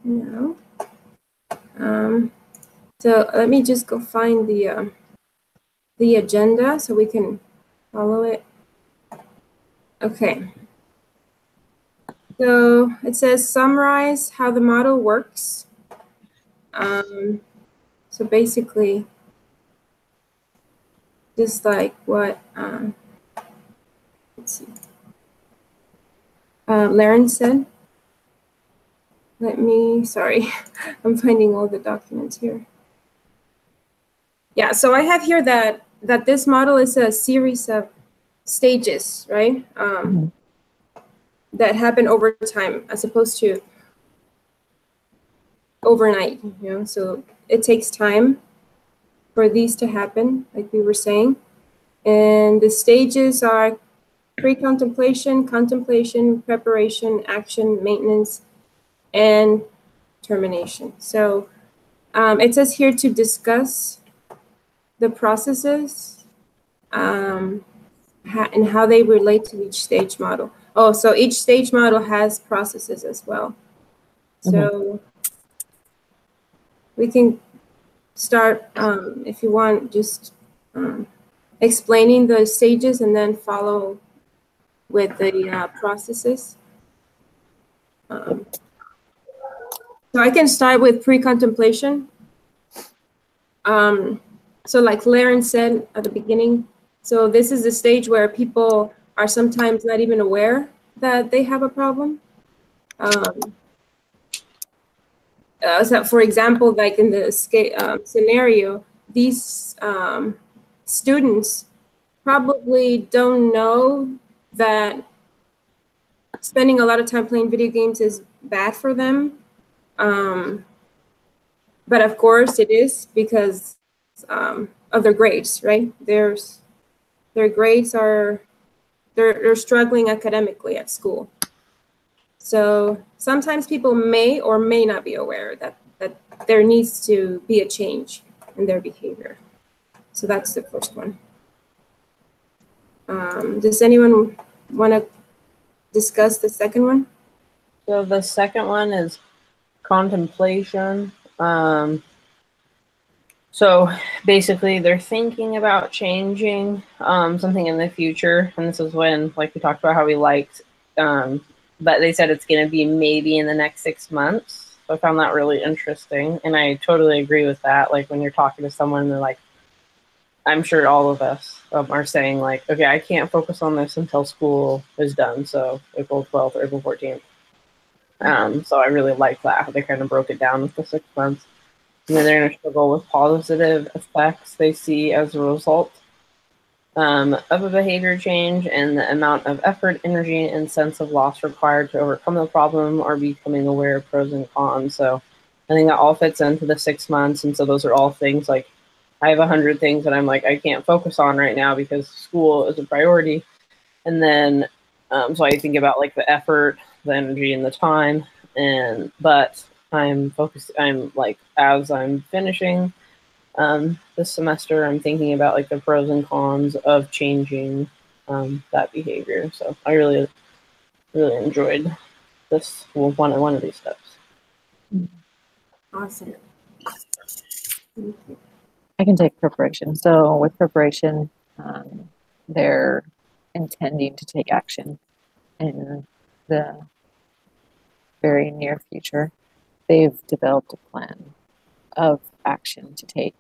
now. So let me just go find the agenda so we can follow it. Okay. So it says summarize how the model works. So basically, just like what let's see, Laren said. Sorry, I'm finding all the documents here. Yeah, so I have here that this model is a series of stages, right? That happen over time as opposed to overnight, you know? So it takes time for these to happen, like we were saying. And the stages are pre-contemplation, contemplation, preparation, action, maintenance, and termination. So it says here to discuss the processes and how they relate to each stage model. Oh, so each stage model has processes as well. So we can start, if you want, just explaining the stages and then follow with the processes. So I can start with pre-contemplation. So like Laren said at the beginning, so this is the stage where people are sometimes not even aware that they have a problem. So for example, like in the scenario, these students probably don't know that spending a lot of time playing video games is bad for them. But of course it is because of their grades, right? Their grades are, they're struggling academically at school. So sometimes people may or may not be aware that there needs to be a change in their behavior. So that's the first one. Does anyone want to discuss the second one? So the second one is contemplation. So basically they're thinking about changing something in the future. And this is when, like we talked about how we liked, but they said it's going to be maybe in the next 6 months. So I found that really interesting. And I totally agree with that. Like when you're talking to someone, they're like, I'm sure all of us are saying like, okay, I can't focus on this until school is done. So April 12th or April 14th. So I really like that, how they kind of broke it down with the 6 months. And then they're going to struggle with positive effects they see as a result of a behavior change and the amount of effort, energy, and sense of loss required to overcome the problem or becoming aware of pros and cons. So I think that all fits into the 6 months. And so those are all things like I have 100 things that I'm like, I can't focus on right now because school is a priority. And then, so I think about like the effort, the energy, and the time. But I'm focused, I'm like, as I'm finishing this semester, I'm thinking about like the pros and cons of changing that behavior. So I really, really enjoyed this one of these steps. Awesome. I can take preparation. So with preparation, they're intending to take action in the very near future. They've developed a plan of action to take,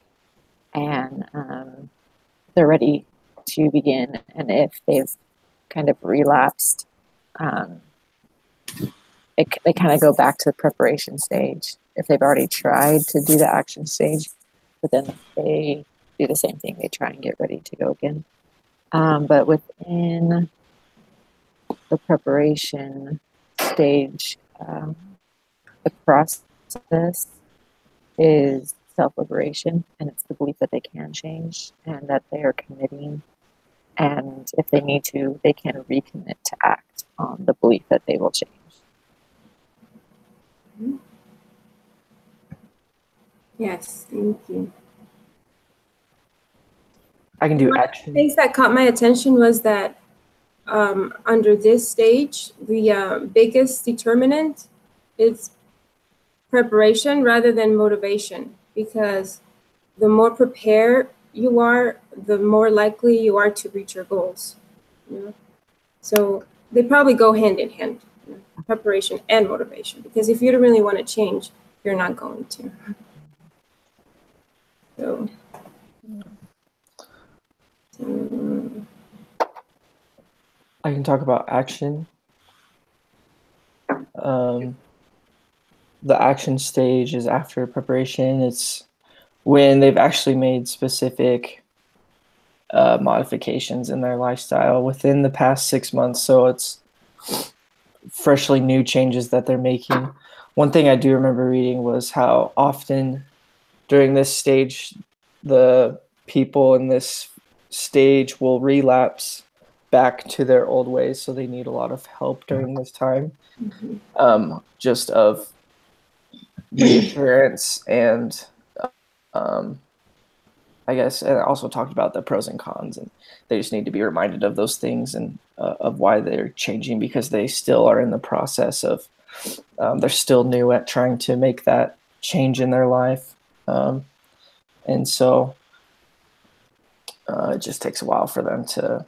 and they're ready to begin. And if they've kind of relapsed, they kind of go back to the preparation stage. If they've already tried to do the action stage, but then they do the same thing, they try and get ready to go again. But within the preparation stage, the process is self-liberation, and it's the belief that they can change and that they are committing, and if they need to, they can recommit to act on the belief that they will change. Yes, thank you. I can do One action. of the things that caught my attention was that under this stage, the biggest determinant is preparation rather than motivation, because the more prepared you are, the more likely you are to reach your goals. You know? So they probably go hand in hand, you know, preparation and motivation, because if you don't really want to change, you're not going to. So, I can talk about action. The action stage is after preparation. It's when they've actually made specific modifications in their lifestyle within the past 6 months. So it's freshly new changes that they're making. One thing I do remember reading was how often during this stage, the people in this stage will relapse back to their old ways. So they need a lot of help during this time, just of reassurance and I guess, and I also talked about the pros and cons, and they just need to be reminded of those things and of why they're changing, because they still are in the process of, they're still new at trying to make that change in their life. And so it just takes a while for them to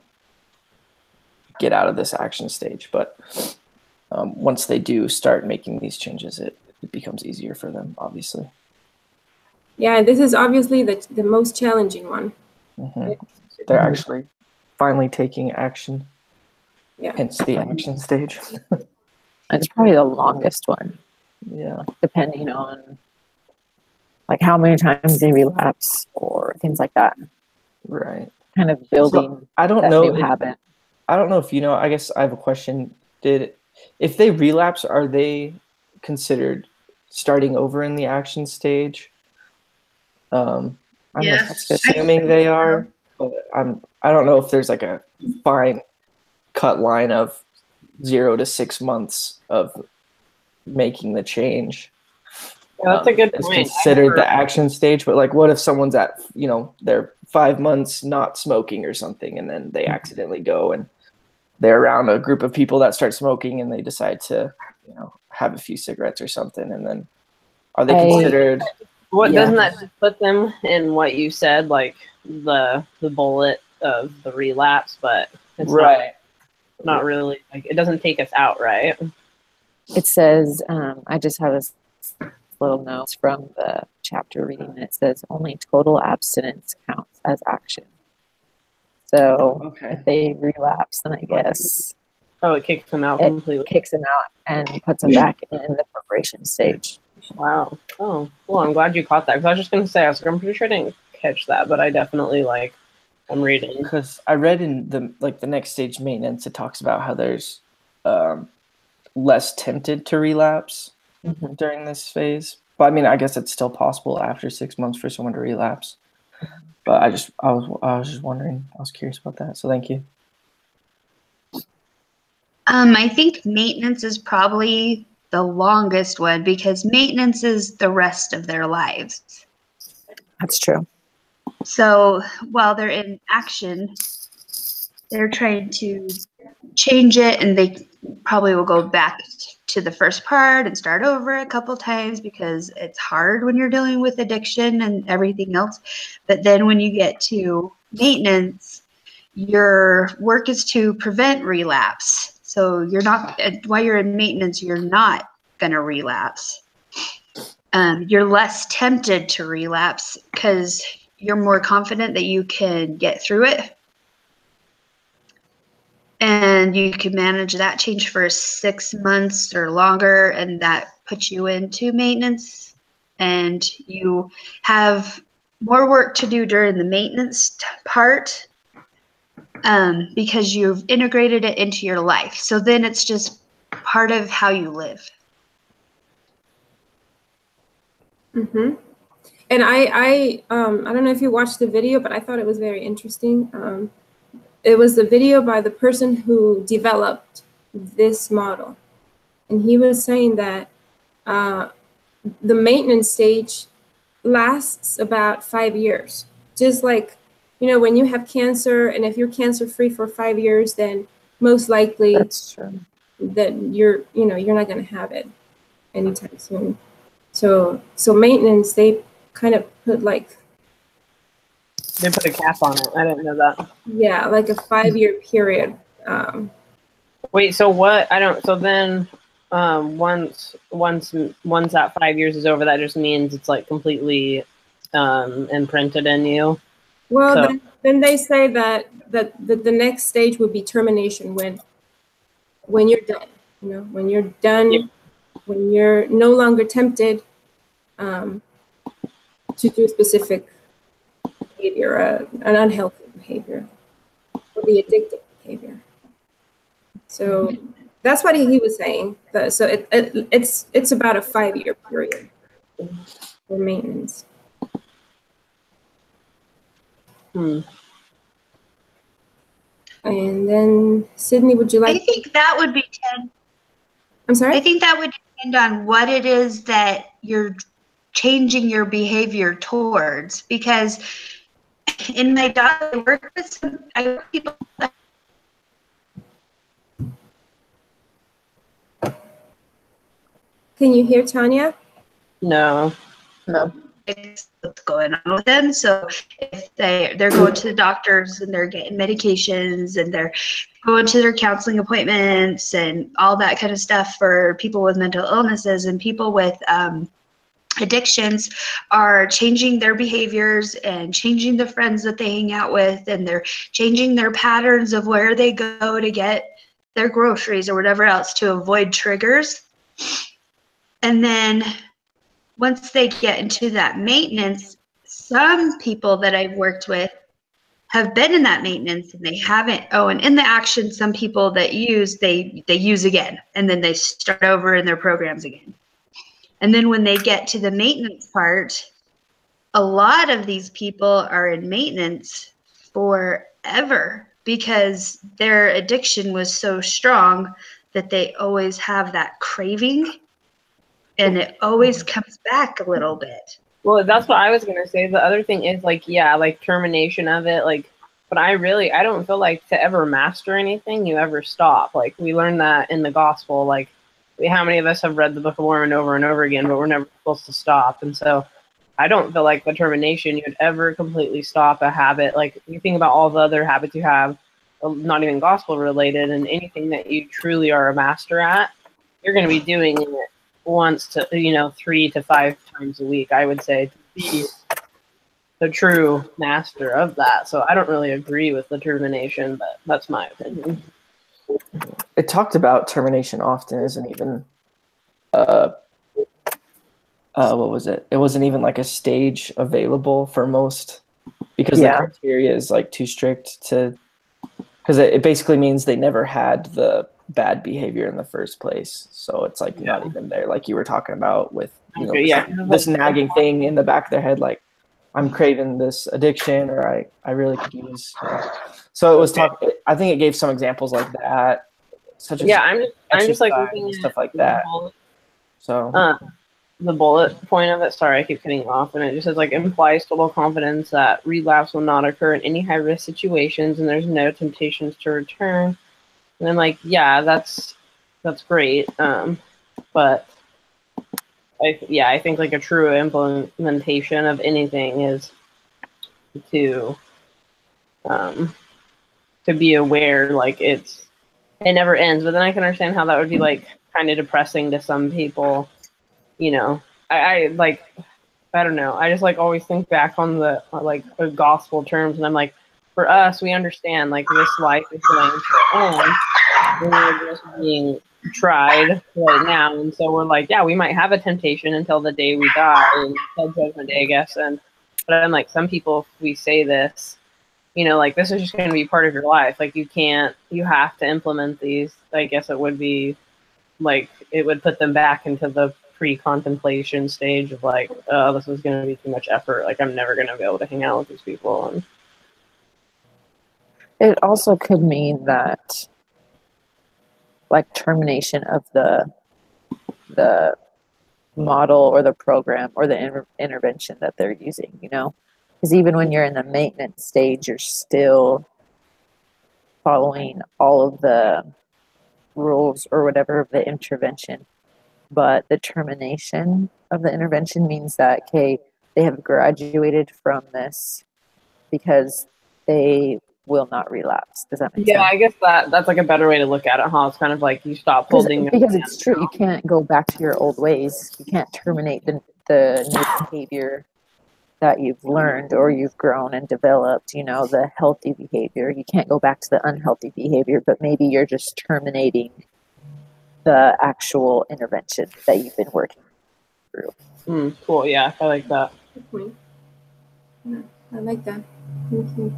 get out of this action stage. But once they do start making these changes, it becomes easier for them, obviously. yeah, this is obviously the most challenging one. They're actually finally taking action. Yeah. Hence the action stage. It's probably the longest one, Yeah. depending on like how many times they relapse or things like that. Right. Kind of building I don't that know. new habit. I don't know if you know. I guess I have a question. If they relapse, are they considered starting over in the action stage? I'm assuming they are, but I don't know if there's like a fine cut line of 0 to 6 months of making the change. Yeah, that's a good It's point. considered the action stage, but like, what if someone's at, they're 5 months not smoking or something, and then they accidentally go and they're around a group of people that start smoking, and they decide to, have a few cigarettes or something, and then are they considered? Doesn't that just put them in what you said, like the bullet of the relapse, but it's not really, like, it doesn't take us out, right? It says, I just have this little notes from the chapter reading, and it says only total abstinence counts as action. So if they relapse, then I guess it kicks them out completely. Kicks them out and puts them back in the preparation stage. Wow. Oh, well, I'm glad you caught that, because I was just going to say, I'm pretty sure I didn't catch that, but I definitely, I'm reading. Because I read in the next stage maintenance, it talks about how there's less tempted to relapse during this phase. But I mean, I guess it's still possible after 6 months for someone to relapse. But I was just wondering. I was curious about that. So thank you. I think maintenance is probably the longest one, because maintenance is the rest of their lives. That's true. So while they're in action, they're trying to change it, and they probably will go back to the first part and start over a couple times, because it's hard when you're dealing with addiction and everything else. But then when you get to maintenance, your work is to prevent relapse. So you're not, while you're in maintenance, you're not going to relapse. You're less tempted to relapse because you're more confident that you can get through it. And you can manage that change for 6 months or longer, and that puts you into maintenance. And you have more work to do during the maintenance part, because you've integrated it into your life. So then it's just part of how you live. And I don't know if you watched the video, but I thought it was very interesting. It was the video by the person who developed this model. And he was saying that the maintenance stage lasts about 5 years. Just like, when you have cancer, and if you're cancer-free for 5 years, then most likely That's true. that you're not going to have it anytime soon. So maintenance, they kind of put like, They put a cap on it. I didn't know that. yeah, like a 5-year period. Wait, so what? I don't. So then, once that 5 years is over, that just means it's like completely imprinted in you. Well, So- then they say that the next stage would be termination when you're done. You know, when you're done, Yeah. when you're no longer tempted to do a specific behavior, an unhealthy behavior, or the addictive behavior. So that's what he was saying. So it's about a 5-year period for maintenance. Hmm. And then Sydney, would you I like? think that would be I'm sorry. I think that would depend on what it is that you're changing your behavior towards. Because in my job, I work with people. Can you hear Tanya? No. What's going on with them. So if they're going to the doctors and they're getting medications and they're going to their counseling appointments and all that kind of stuff for people with mental illnesses, and people with addictions are changing their behaviors and changing the friends that they hang out with, and they're changing their patterns of where they go to get their groceries or whatever else to avoid triggers. And then once they get into that maintenance, some people that I've worked with have been in that maintenance and they haven't. Oh, and in the action, some people that use, they use again, and then they start over in their programs again. And then when they get to the maintenance part, a lot of these people are in maintenance forever because their addiction was so strong that they always have that craving. And it always comes back a little bit. Well, that's what I was gonna say. The other thing is like, yeah, like termination of it, like, but I don't feel like to ever master anything, you ever stop. Like we learned that in the gospel. Like, how many of us have read the Book of Mormon over and over again, but we're never supposed to stop. And so, I don't feel like the termination you'd ever completely stop a habit. Like you think about all the other habits you have, not even gospel related, and anything that you truly are a master at, you're gonna be doing it once to 3 to 5 times a week, I would say, to be the true master of that. So I don't really agree with the termination, but that's my opinion. It talked about termination often isn't even what was it? It wasn't even like a stage available for most, because the criteria is like too strict to, because it basically means they never had the bad behavior in the first place. So it's like not even there, like you were talking about with this nagging thing in the back of their head, like I'm craving this addiction, or I really could use. So it was I think it gave some examples like that, such as I'm just like looking at stuff like that. So the bullet point of it, sorry, I keep cutting you off, and it just says like implies total confidence that relapse will not occur in any high risk situations, and there's no temptations to return. And then like, yeah, that's great. But I think like a true implementation of anything is to be aware, like it never ends. But then I can understand how that would be like kind of depressing to some people. I don't know. I just like always think back on the gospel terms, and I'm like, for us, we understand like this life is going to end. We're just being tried right now, and so we're like, yeah, we might have a temptation until the day we die, until Judgment Day, I guess. But I'm like, some people, if we say this, like this is just going to be part of your life. Like you have to implement these. I guess it would be like it would put them back into the pre-contemplation stage of like, oh, this is going to be too much effort. Like I'm never going to be able to hang out with these people. And it also could mean that like termination of the model or the program or the intervention that they're using, because even when you're in the maintenance stage, you're still following all of the rules or whatever of the intervention, but the termination of the intervention means that, okay, they have graduated from this because they will not relapse. Does that make Yeah, sense? I guess that's like a better way to look at it, huh? It's kind of like you stop holding Because it's true, you can't go back to your old ways. You can't terminate the new behavior that you've learned or you've grown and developed, you know, the healthy behavior. You can't go back to the unhealthy behavior, but maybe you're just terminating the actual intervention that you've been working through. Cool, yeah, I like that. Good point. Yeah, I like that. Thank you.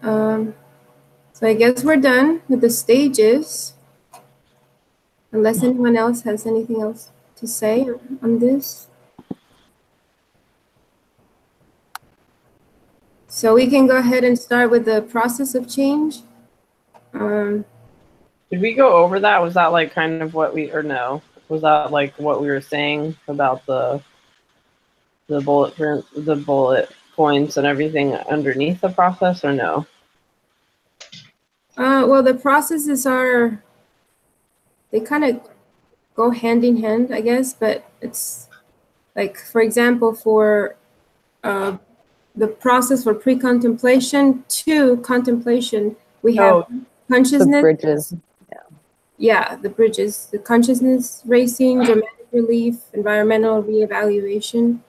So I guess we're done with the stages. Unless anyone else has anything else to say on this. So we can go ahead and start with the process of change. Did we go over that? Was that like kind of what or no? Was that like what we were saying about the bullet points and everything underneath the process, or no? Well, the processes they kind of go hand in hand, I guess, but it's like, for example, for the process for pre-contemplation to contemplation, we have consciousness. The bridges. Yeah, the bridges, the consciousness racing, dramatic relief, environmental reevaluation.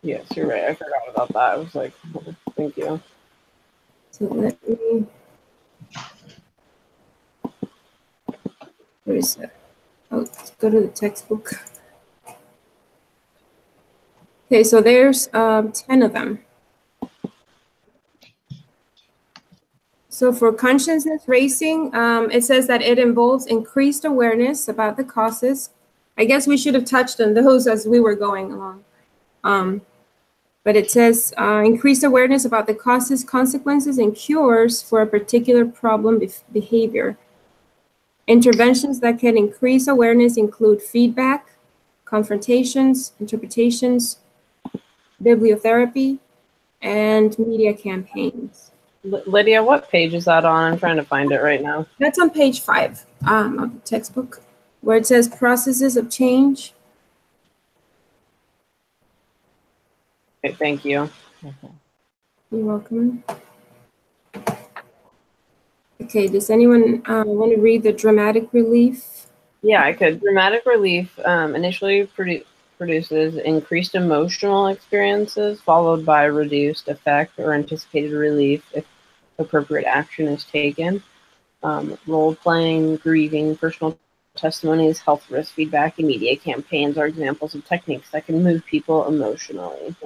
Yes, you're right. I forgot about that. I was like, thank you. So let me. Where is that? Oh, let's go to the textbook. Okay, so there's 10 of them. So for consciousness racing, it says that it involves increased awareness about the causes. I guess we should have touched on those as we were going along. But it says increased awareness about the causes, consequences, and cures for a particular problem behavior. Interventions that can increase awareness include feedback, confrontations, interpretations, bibliotherapy, and media campaigns. Lydia, what page is that on? I'm trying to find it right now. That's on page 5 of the textbook, where it says processes of change. Okay, thank you. You're welcome. Okay, does anyone want to read the dramatic relief? Yeah, I could. Dramatic relief initially produces increased emotional experiences, followed by reduced effect or anticipated relief if appropriate action is taken. Role-playing, grieving, personal testimonies, health risk feedback, and media campaigns are examples of techniques that can move people emotionally.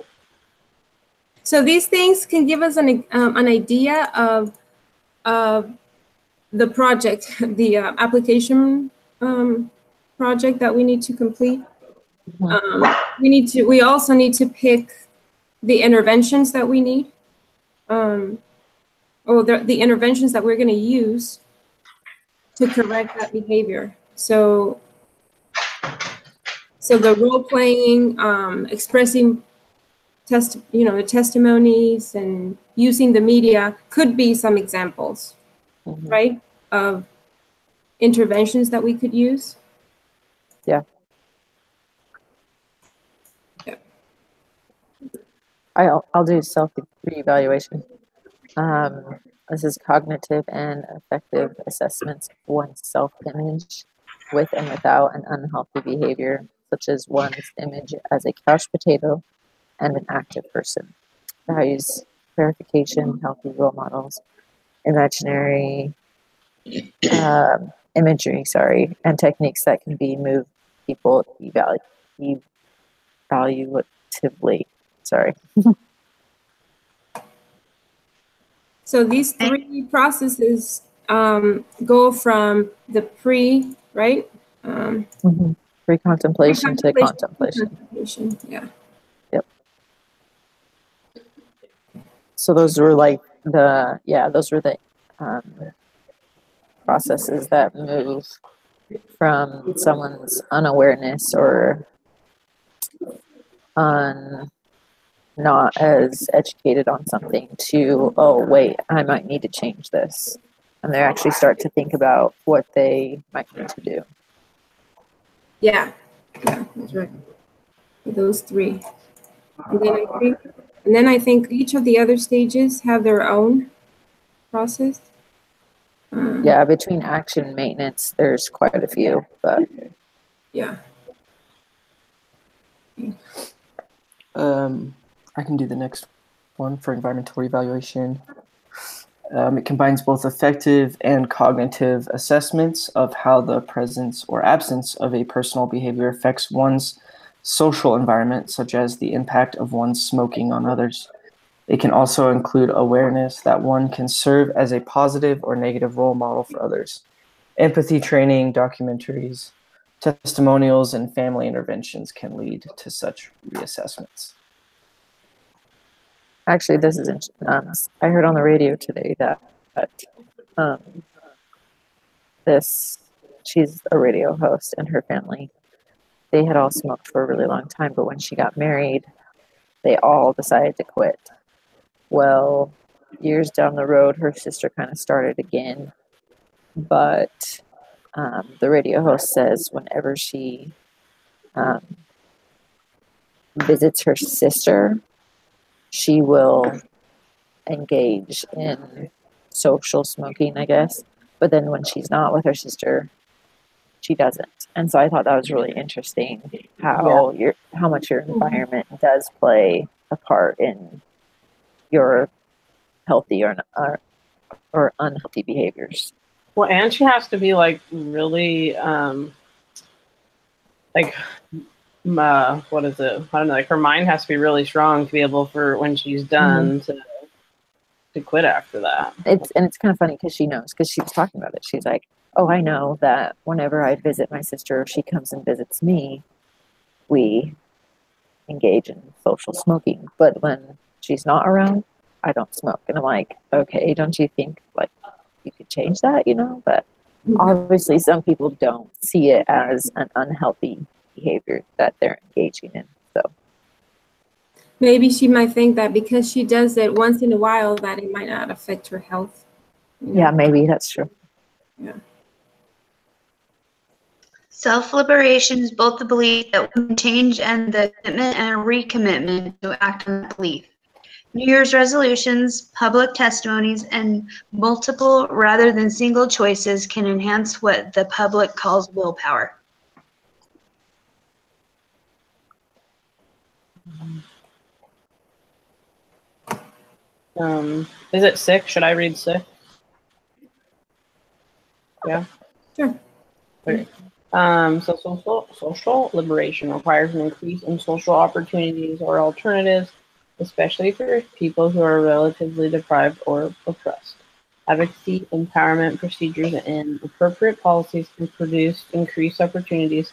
So these things can give us an idea of the project, the application project that we need to complete. We also need to pick the interventions that we need, or the interventions that we're going to use to correct that behavior. So the role playing, expressing the testimonies, and using the media could be some examples, right, of interventions that we could use. Yeah. Yeah. I'll do self-reevaluation. This is cognitive and affective assessments of one's self-image with and without an unhealthy behavior, such as one's image as a couch potato and an active person. Values, clarification, healthy role models, imaginary imagery, and techniques that can be move people evaluatively. So these 3 processes go from the right? Pre-contemplation to contemplation. Yeah. Yep. So those were like the processes that move from someone's unawareness or not as educated on something to, oh wait, I might need to change this. and they actually start to think about what they might need to do. Yeah, that's right. Those three. And then I think each of the other stages have their own process. Yeah, between action and maintenance, there's quite a few, but Yeah. I can do the next one for environmental evaluation. It combines both affective and cognitive assessments of how the presence or absence of a personal behavior affects one's social environment, such as the impact of one's smoking on others. It can also include awareness that one can serve as a positive or negative role model for others. Empathy training, documentaries, testimonials, and family interventions can lead to such reassessments. actually, this is I heard on the radio today that she's a radio host, and her family, they had all smoked for a really long time, but when she got married, they all decided to quit. Well, years down the road, her sister kind of started again, but the radio host says whenever she visits her sister, she will engage in social smoking, I guess. But then when she's not with her sister, she doesn't. And so I thought that was really interesting how how much your environment does play a part in your healthy or unhealthy behaviors. Well, and she has to be like really like what is it? I don't know. Like her mind has to be really strong to be able for when she's done to quit after that. It's kind of funny because she knows, because she was talking about it. She's like, "Oh, I know that whenever I visit my sister, if she comes and visits me, we engage in social smoking. But when she's not around, I don't smoke." And I'm like, "Okay, don't you think like you could change that, you know?" But obviously, some people don't see it as an unhealthy behavior that they're engaging in. So Maybe she might think that because she does it once in a while, that it might not affect her health. You know? yeah, maybe that's true. Yeah. Self-liberation is both the belief that one can change and the commitment and recommitment to act on that belief. New Year's resolutions, public testimonies, and multiple rather than single choices can enhance what the public calls willpower. Is it 6? Should I read 6? Yeah. Sure. Okay. So social liberation requires an increase in social opportunities or alternatives, especially for people who are relatively deprived or oppressed. Advocacy, empowerment procedures, and appropriate policies can produce increased opportunities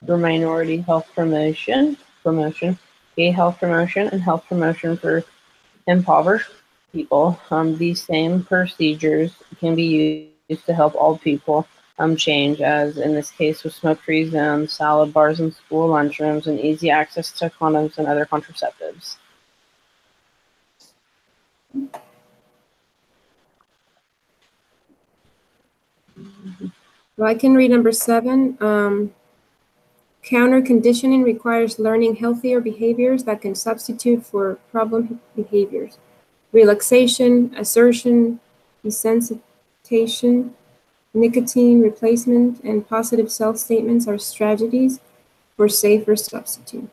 for minority health promotion, gay health promotion, and health promotion for impoverished people. These same procedures can be used to help all people change, as in this case with smoke-free zones, salad bars in school lunchrooms, and easy access to condoms and other contraceptives. Well, I can read number 7. Counter conditioning requires learning healthier behaviors that can substitute for problem behaviors. Relaxation, assertion, desensitization, nicotine replacement, and positive self-statements are strategies for safer substitute.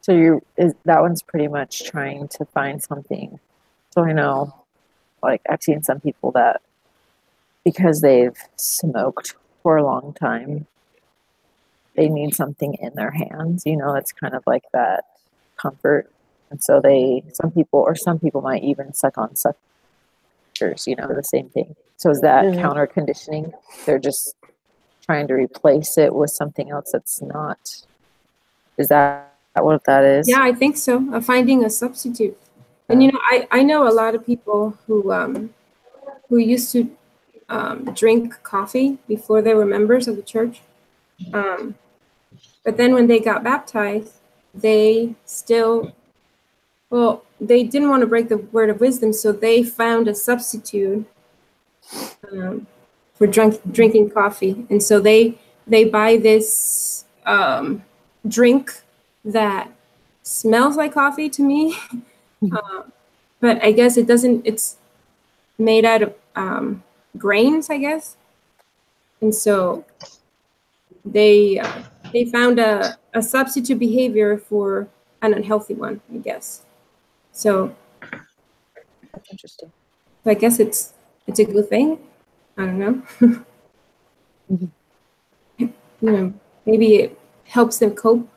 So that one's pretty much trying to find something. So I know, like I've seen some people that because they've smoked for a long time, they need something in their hands, you know, it's kind of like that comfort. And so some people might even suck on suckers, you know, the same thing. So is that counter conditioning? They're just trying to replace it with something else that's not. Is that what that is? Yeah, I think so. Finding a substitute. And you know, I know a lot of people who used to drink coffee before they were members of the church. But then when they got baptized, they still, well, they didn't want to break the word of wisdom, so they found a substitute for drinking coffee. And so they buy this drink that smells like coffee to me, but I guess it doesn't. It's made out of grains, I guess. And so they found a substitute behavior for an unhealthy one, I guess. So That's interesting. I guess it's a good thing. I don't know. You know, maybe it helps them cope.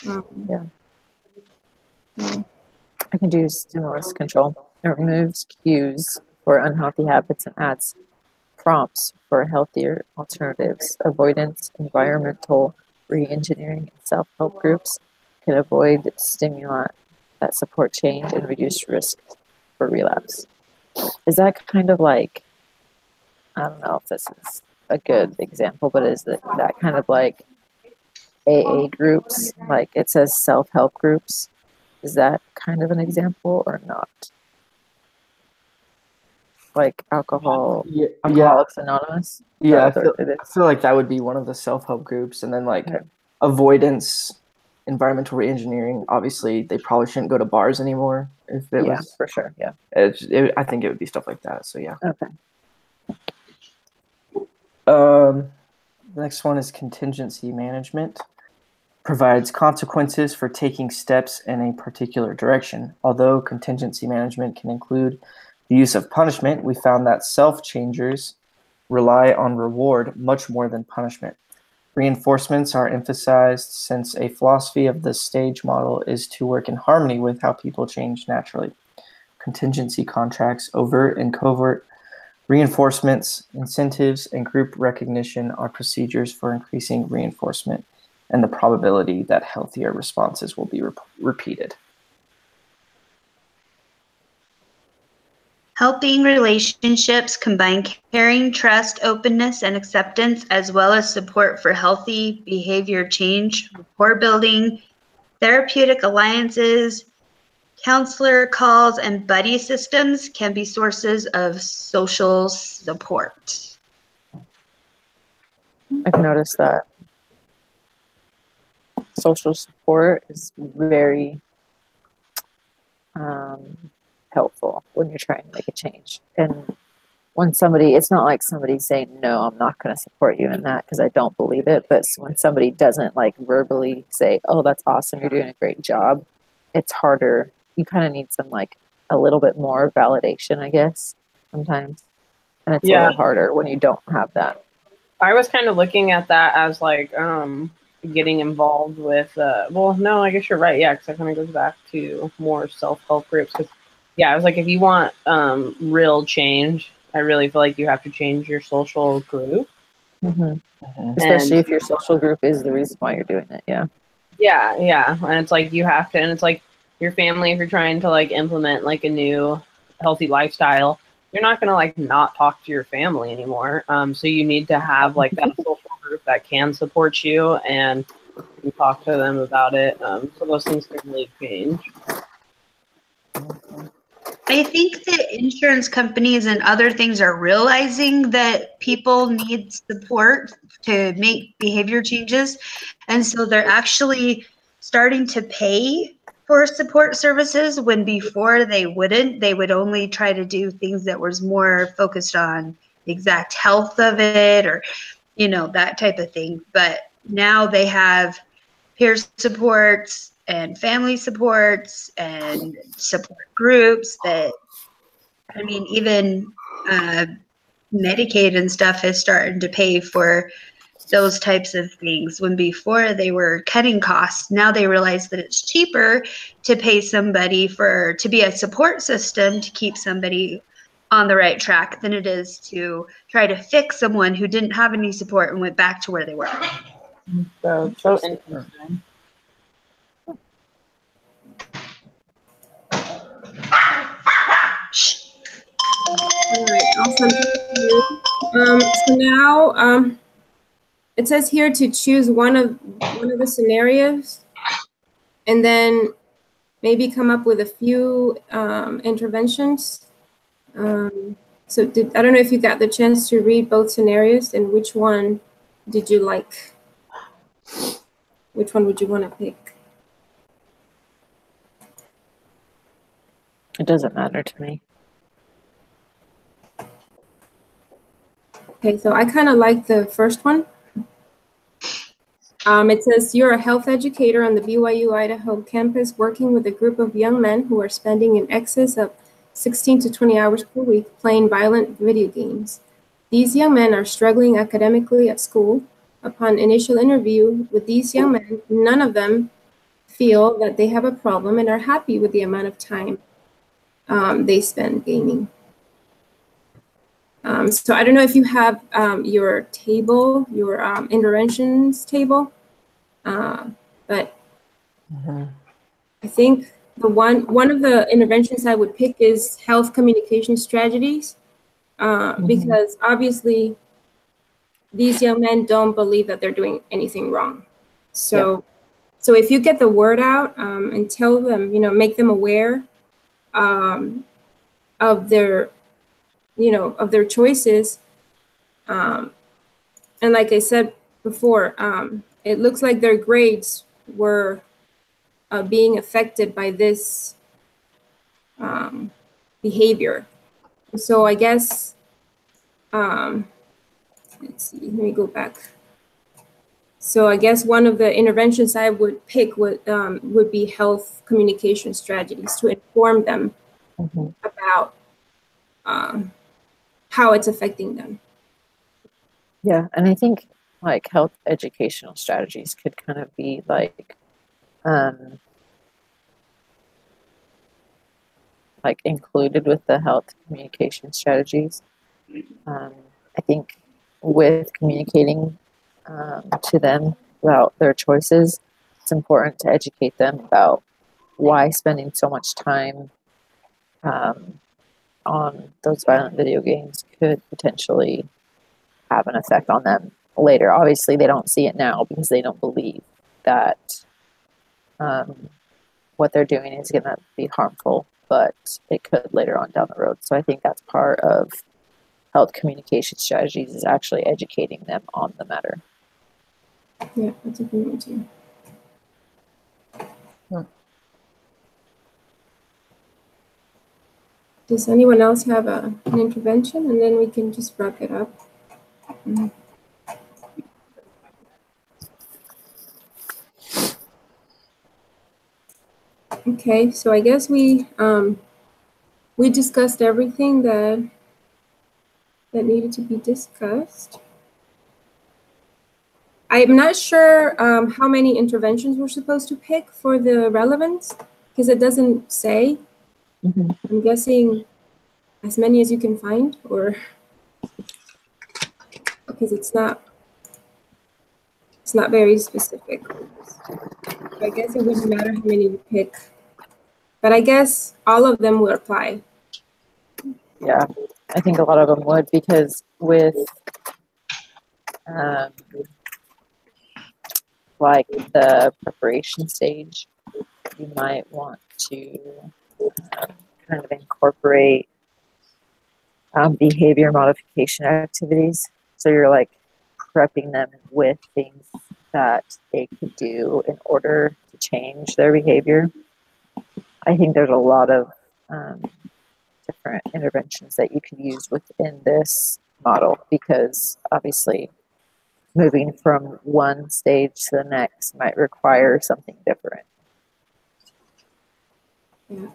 Yeah. I can do stimulus control. It removes cues for unhealthy habits and adds prompts for healthier alternatives. Avoidance, environmental re-engineering, and self-help groups can avoid stimuli that support change and reduce risk for relapse. Is that kind of like, I don't know if this is a good example, but is that kind of like AA groups? Like it says self-help groups. Is that kind of an example or not? Like Alcoholics Anonymous? Yeah, I It is. feel like that would be one of the self-help groups. And then like avoidance, environmental re-engineering, obviously they probably shouldn't go to bars anymore if it was. For sure, yeah. I think it would be stuff like that, so yeah. Okay. The next one is contingency management. Provides consequences for taking steps in a particular direction. Although contingency management can include the use of punishment, we found that self-changers rely on reward much more than punishment. Reinforcements are emphasized since a philosophy of the stage model is to work in harmony with how people change naturally. Contingency contracts, overt and covert reinforcements, incentives, and group recognition are procedures for increasing reinforcement and the probability that healthier responses will be repeated. Helping relationships combine caring, trust, openness, and acceptance, as well as support for healthy behavior change, rapport building, therapeutic alliances, counselor calls, and buddy systems can be sources of social support. I've noticed that social support is very helpful when you're trying to make a change. And when somebody, it's not like somebody saying, no, I'm not going to support you in that because I don't believe it. But when somebody doesn't like verbally say, oh, that's awesome, you're doing a great job, it's harder. You kind of need some like a little bit more validation, I guess, sometimes. And it's a little harder when you don't have that. I was kind of looking at that as like getting involved with, well, no, I guess you're right. Yeah, because that kind of goes back to more self-help groups. Cause, yeah, I was like, if you want real change, I really feel like you have to change your social group. Especially if your social group is the reason why you're doing it. Yeah. Yeah. And it's like you have to, and it's like your family, if you're trying to like implement like a new healthy lifestyle, you're not going to like not talk to your family anymore. So you need to have like that social group that can support you and you talk to them about it. So those things can really change. I think that insurance companies and other things are realizing that people need support to make behavior changes. And so they're actually starting to pay for support services when before they wouldn't. They would only try to do things that was more focused on the exact health of it or, you know, that type of thing. But now they have peer supports and family supports and support groups that, I mean, even Medicaid and stuff is starting to pay for those types of things when before they were cutting costs. Now they realize that it's cheaper to pay somebody to be a support system to keep somebody on the right track than it is to try to fix someone who didn't have any support and went back to where they were. So interesting. All right, awesome. So now it says here to choose one of the scenarios, and then maybe come up with a few interventions. So I don't know if you got the chance to read both scenarios, and which one did you like? Which one would you want to pick? It doesn't matter to me. Okay, so I kind of like the first one. It says, you're a health educator on the BYU Idaho campus working with a group of young men who are spending in excess of 16 to 20 hours per week playing violent video games. These young men are struggling academically at school. Upon initial interview with these young men, none of them feel that they have a problem and are happy with the amount of time they spend gaming. So I don't know if you have your table, your interventions table, but I think the one of the interventions I would pick is health communication strategies, because obviously these young men don't believe that they're doing anything wrong. So, so if you get the word out and tell them, make them aware of their of their choices. And like I said before, it looks like their grades were being affected by this behavior. So I guess, let's see, let me go back. So I guess one of the interventions I would pick would be health communication strategies to inform them about how it's affecting them. Yeah, and I think like health educational strategies could kind of be like included with the health communication strategies. I think with communicating to them about their choices, it's important to educate them about why spending so much time on those violent video games could potentially have an effect on them later. Obviously, they don't see it now because they don't believe that what they're doing is going to be harmful, but it could later on down the road. So I think that's part of health communication strategies, is actually educating them on the matter. Yeah, that's a good one too. Does anyone else have an intervention? And then we can just wrap it up. Okay, so I guess we discussed everything that needed to be discussed. I'm not sure how many interventions we're supposed to pick for the relevance, because it doesn't say. I'm guessing as many as you can find, or because it's not very specific. So I guess it wouldn't matter how many you pick, but I guess all of them will apply. Yeah, I think a lot of them would, because with like the preparation stage, you might want to kind of incorporate behavior modification activities. So you're like prepping them with things that they could do in order to change their behavior. I think there's a lot of different interventions that you can use within this model, because obviously moving from one stage to the next might require something different. Yeah.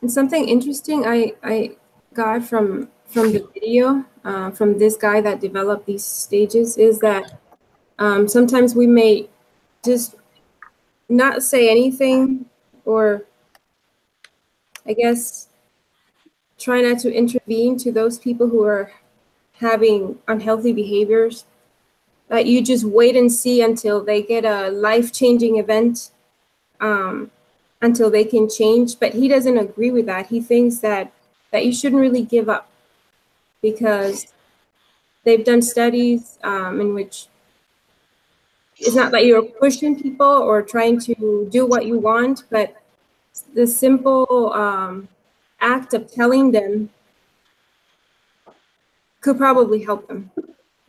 And something interesting I got from the video from this guy that developed these stages is that sometimes we may just not say anything, or I guess try not to intervene to those people who are having unhealthy behaviors. That you just wait and see until they get a life-changing event, until they can change. But he doesn't agree with that. He thinks that you shouldn't really give up, because they've done studies in which it's not that you're pushing people or trying to do what you want, but the simple act of telling them could probably help them.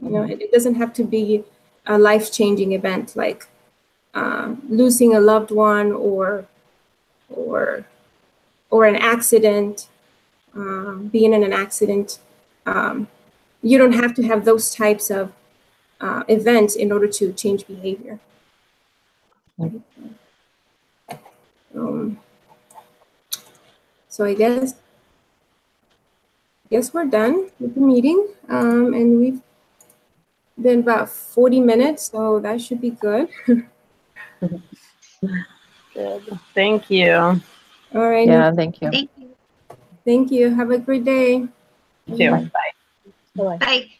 You know, it doesn't have to be a life-changing event like losing a loved one or an accident, being in an accident. You don't have to have those types of events in order to change behavior. So I guess we're done with the meeting, and we've been about 40 minutes, so that should be good. Good. Thank you. All right. Yeah, thank you. Thank you. Thank you. Have a great day. You too. Bye. Bye. Bye.